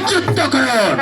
যুদ্ধ করুন।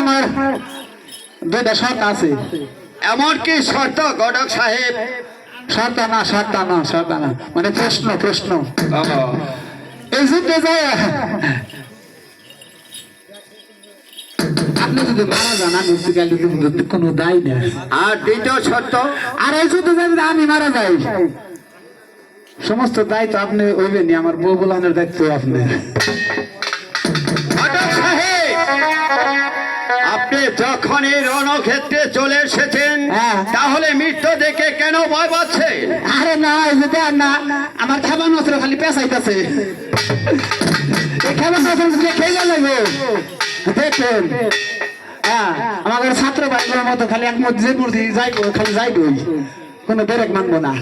আমার দুইটা শর্ত আছে। এমন কি শর্ত ঘটক সাহেব? শর্ত না, শর্ত না, শর্ত না, মানে প্রশ্ন প্রশ্ন। এই যুদ্ধে যায় আপনি যদি মারা যান আমি কোনো দায় না। আর দ্বিতীয় শর্ত? আর এই যুদ্ধে যদি আমি মারা যাই সমস্ত দায়িত্ব আপনি হইবেনি, আমার বউ বোলানের দায়িত্ব আপনি। আপনি যখন এই রণক্ষেত্রে চলে এসেছেন তাহলে মৃত্যু দেখে কেন ভয় পাচ্ছে? আরে না, না আমার খাবার নষ্ট খালি পেঁচাইতেছে, খাবার খেয়ে লাগবে। দেখুন আমাদের ছাত্র ভাইগুলোর মতো খালি এক মধ্যে মূর্তি যাইব, খালি যাইব, কোনো বেরেক মানবো না।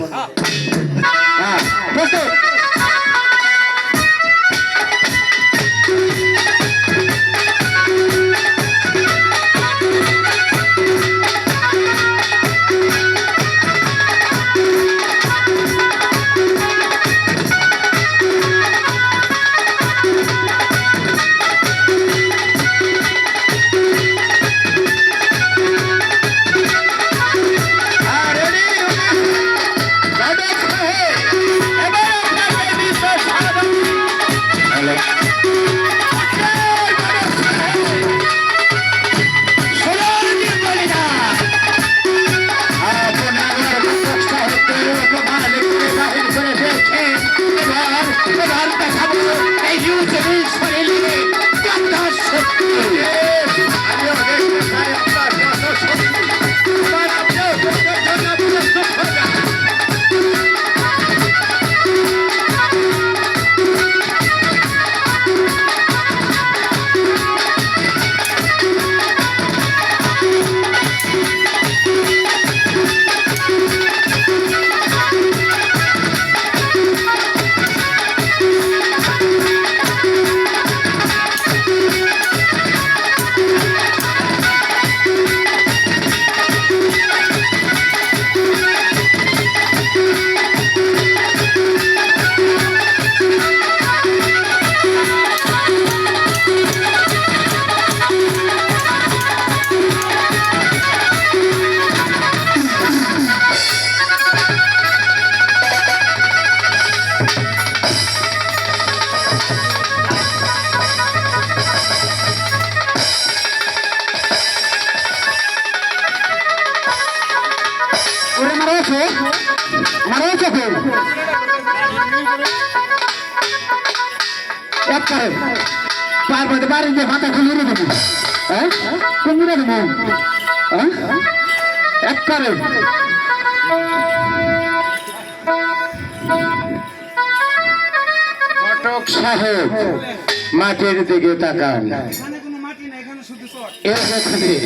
বাড়িতে মাথা খুলে দেবো, হ্যাঁ কুমিরে দেবো এক করে। ঘটক সাহেব মাটির দিকে তাকান।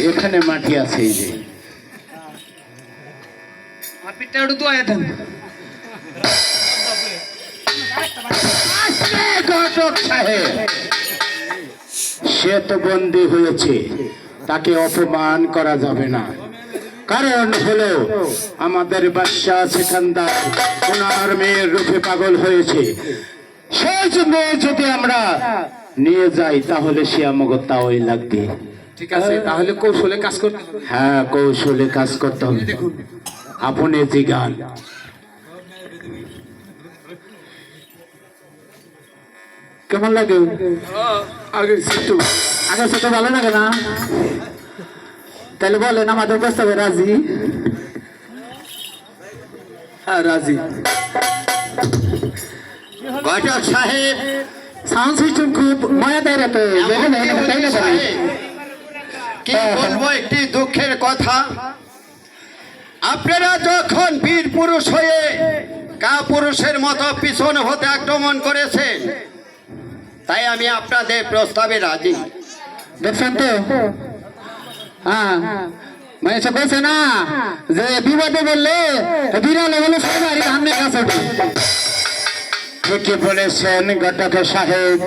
এখানে মাটি আছে, এই যে ঘটক সাহেব সে তো বন্দী হয়েছে, তাকে অপমান করা যাবে না। কারণ হলো আমাদের বাদশা সেখানদার ওনার মেয়ের রূপে পাগল হয়েছে, সেই জন্য যদি আমরা নিয়ে যাই তাহলে সে আমাকে তাওই লাগবে। ঠিক আছে, তাহলে কৌশলে কাজ করতে হবে। হ্যাঁ, কৌশলে কাজ করতে হবে। আপনি জিগান। কেমন লাগে? আগে তো ভালো লাগে না? তাহলে বলেন আমাদের প্রস্তাবে রাজি? হ্যাঁ রাজি। ঘটক সাহেব সাউন্ড সিস্টেম খুব মায়া দেয় রে তো দেখে না তাই না ভাই কি বলবো একটি দুঃখের কথা, আপনারা যখন বীর পুরুষ হয়ে কাপুরুষের মতো পিছন হতে আক্রমণ করেছেন, তাই আমি আপনাদের প্রস্তাবে রাজি। দেখছেন তো হ্যাঁ মানে সে বলছে না যে বিপদে বললে বিড়ালে বলে সবাই সামনে কাছে ঠিকই বলেছেন ঘটক সাহেব।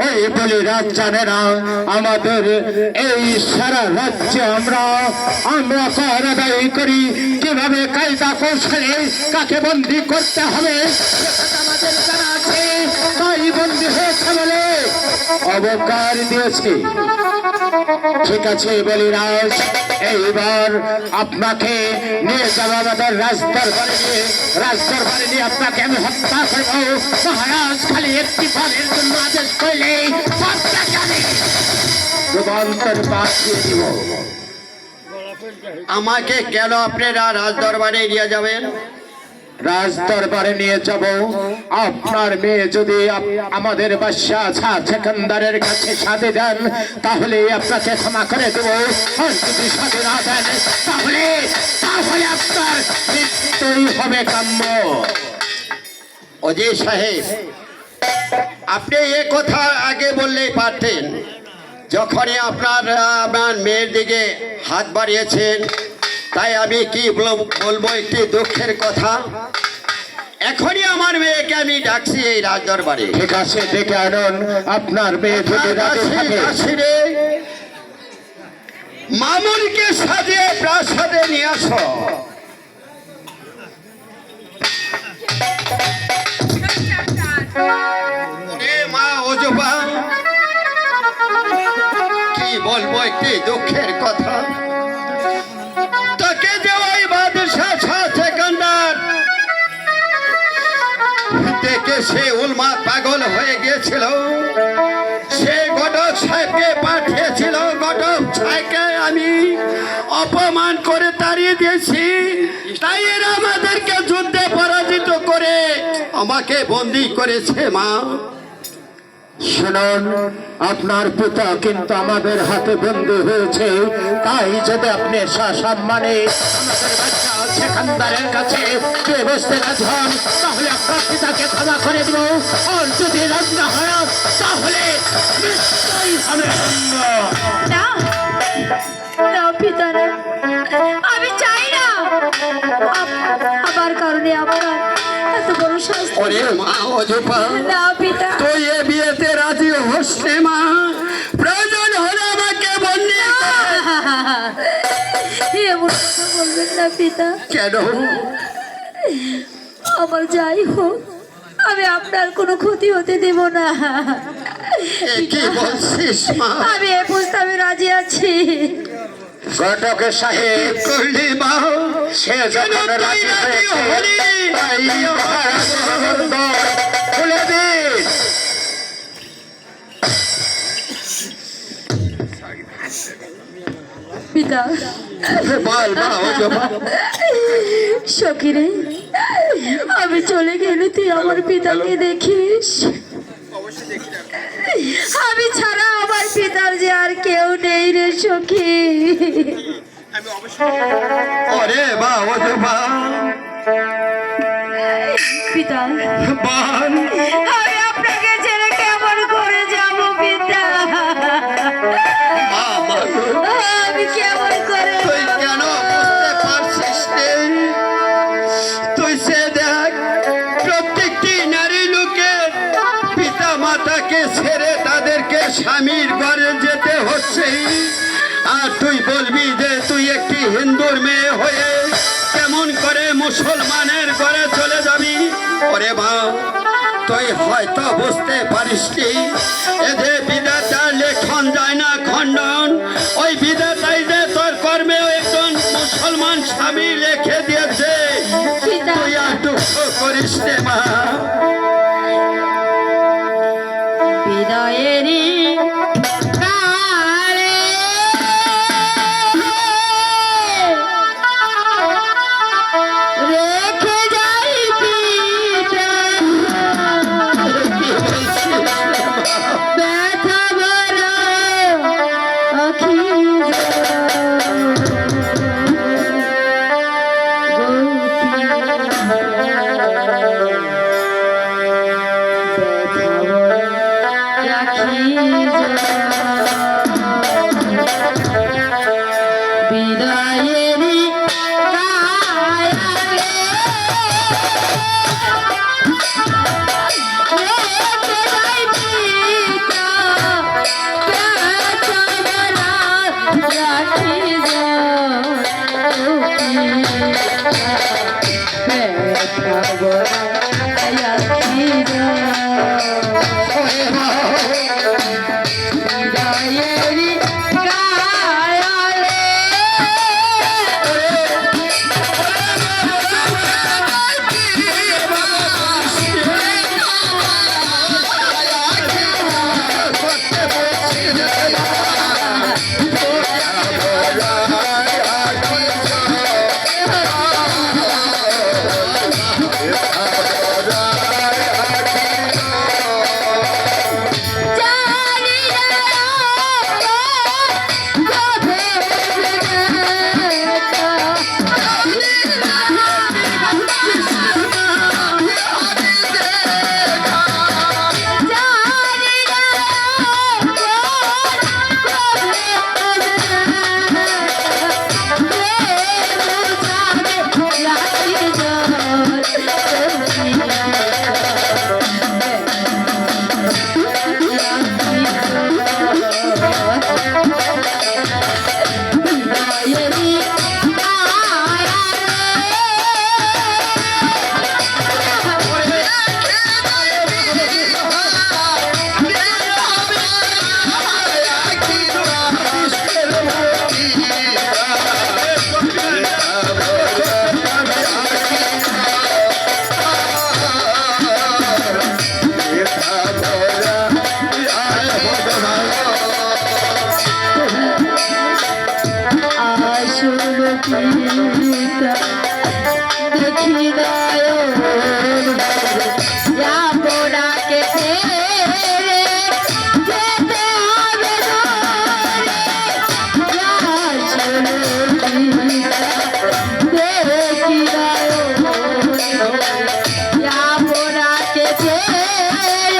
ওই বলি রাজ জানে না আমাদের এই সারা রাজ্যে আমরা কর আদায় করি, কিভাবে কায়দা কৌশলে কাকে বন্দি করতে হবে সেটা আমাদের জানা আছে। তাই বন্দি হয়েছে বলে অবকার দিয়েছে। ঠিক আছে বলিরাজ, এইবার আপনাকে নিয়ে যাবো আমাদের রাজদরবারে নিয়ে আপনাকে আমি হত্যা করবো। মহারাজ খালি একটি বারের জন্য আদেশ করলে রূপান্তর পাঠিয়ে দিব। আমাকে কেন আপনারা রাজদরবারে নিয়ে যাবেন? রাজদরবারে নিয়ে যাব, আপনার মেয়ে যদি আমাদের বাদশাহ সেকান্দারের কাছে সাথে দেন তাহলে আপনাকে ক্ষমা করে দেব, আর যদি সাথে না দেন তাহলে তাহলে আপনার মৃত্যুই হবে কাম্য। অজয় সাহেব, আপনি এ কথা আগে বললেই পারতেন। যখনই আপনার মেয়ের দিকে হাত বাড়িয়েছেন, তাই আমি কি বলবো একটি দুঃখের কথা, এখনই আমার মেয়েকে আমি ডাকছি এই রাজদরবারে। ঠিক আছে, ডেকে আনুন আপনার মেয়ে যদি রাজি থাকে। মামুনকে সাজিয়ে প্রাসাদে নিয়ে আসো। মা ওজবা, কি বলবো একটি দুঃখের কথা, তাকে যে ওই বাদশাহ সেকান্দার দেখে সে উন্মাদ পাগল হয়ে গিয়েছিল। সে ঘটক সাহেবকে পাঠিয়েছিল, ঘটক সাহেবকে আমি অপমান করে তাড়িয়ে দিয়েছি। তাই এরা আমাদেরকে যুদ্ধে পরাজিত করে আমাকে বন্দী করেছে। মা শুনুন, আপনার পিতা কিন্তু আমাদের হাতে বন্দী হয়েছে, তাই যদি আপনি সসম্মানে আমাদের বাচ্চা সেখানদারের কাছে বসতে রাজি হন তাহলে আপনার পিতাকে ক্ষমা করে দেব, আর যদি রাজি না হয় তাহলে নিশ্চয়ই হবে দণ্ড। না না পিতা না, আমি চাই না আমার কারণে আপনার এত বড় শাস্তি। ওরে মা অজপা, না পিতা, তুই এ বিয়েতে রাজি হোস নে মা, প্রয়োজন হলে আমাকে বন্দি কর। এমন কথা বলবেন না পিতা। কেন? আমার যাই হোক আমি আপনার কোনো ক্ষতি হতে দেব না। এ কি বলছিস মা? আমি এ প্রস্তাবে রাজি আছি। ঘটকের সাহেব করলি মা, সে যখন রাজি হয়েছে তাই মহারাজ বন্দর খুলে দিন। পিতা বল মা অজপা। সখিরে, আমি চলে গেলে তুই আমার পিতাকে দেখিস। আমি ছাড়া আমার পিতার যে আর কেউ নেই রে সখী। ওরে মা অজপা, পিতা বল। আমি আপনাকে ছেড়ে কেমন করে যাব পিতা? মা মা, আমি কেমন করে তুই কেন বুঝতে পারছিস নে? তুই সে দেখ, প্রত্যেকটি নারী লোকের পিতা মাতাকে ছেড়ে তাদেরকে স্বামীর ঘরে যেতে হচ্ছে, আর তুই বলবি যে তুই একটি হিন্দুর মেয়ে হয়ে কেমন করে মুসলমানের ঘরে চলে যাবি? ওরে মা, তুই হয়তো বুঝতে পারিসনি, এদের বিধাতার লেখন যায় না খণ্ডন। ওই বিধাতাই যে তোর কর্মে একজন মুসলমান স্বামী রেখে দিয়েছে। তুই আর দুঃখ করিস নে মা। বিদায়েরই কালে রেখে যাই পিতা। বিদায়েরই কায়ালে রেখে যাই পিতা পেছাবনা রাখি বিদায়েরই কায়ালে দেখি যাবোনাকে ফেরে যেতে হবে দেখি যাবোনাকে ফেরে যেতে হবে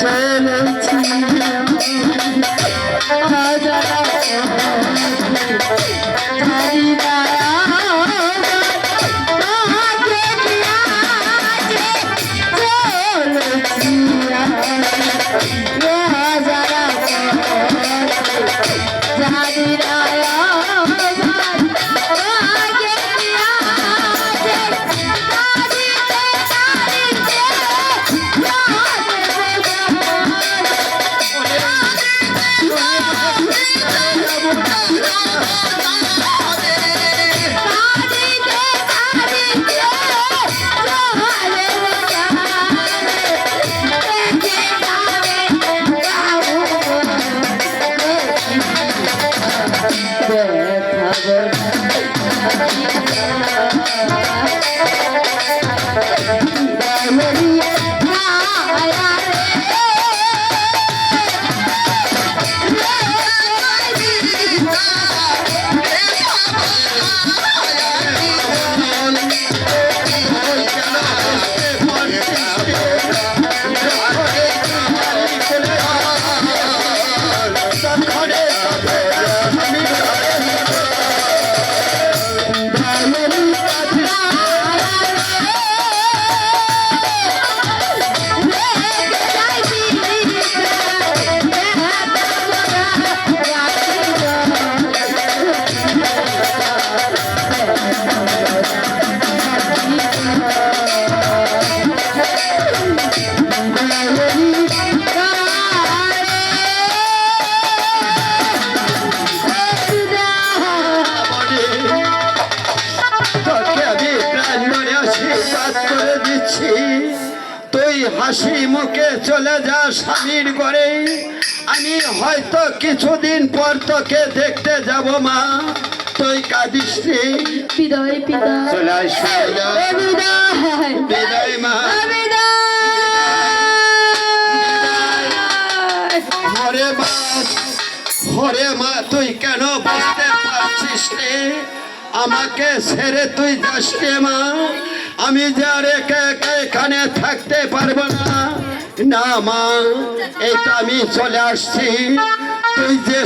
চলেছি হাজারা ধারি দাঁড়া তুই হাসি মুখে চলে যা স্বামীর ঘরে, আমি হয়তো কিছুদিন পর তোকে দেখতে যাব মা, তুই কাঁদিস রে। বিদায় পিতা, চলে আসো বিদায় বিদায় মা। হরে মা, হরে মা, তুই কেন বুঝতে পারছিস রে? আমাকে ছেড়ে তুই যাস রে মা, আমি যে আর একা একা এখানে থাকতে পারবো না। না মা, এই তো আমি চলে আসছি, তুই যে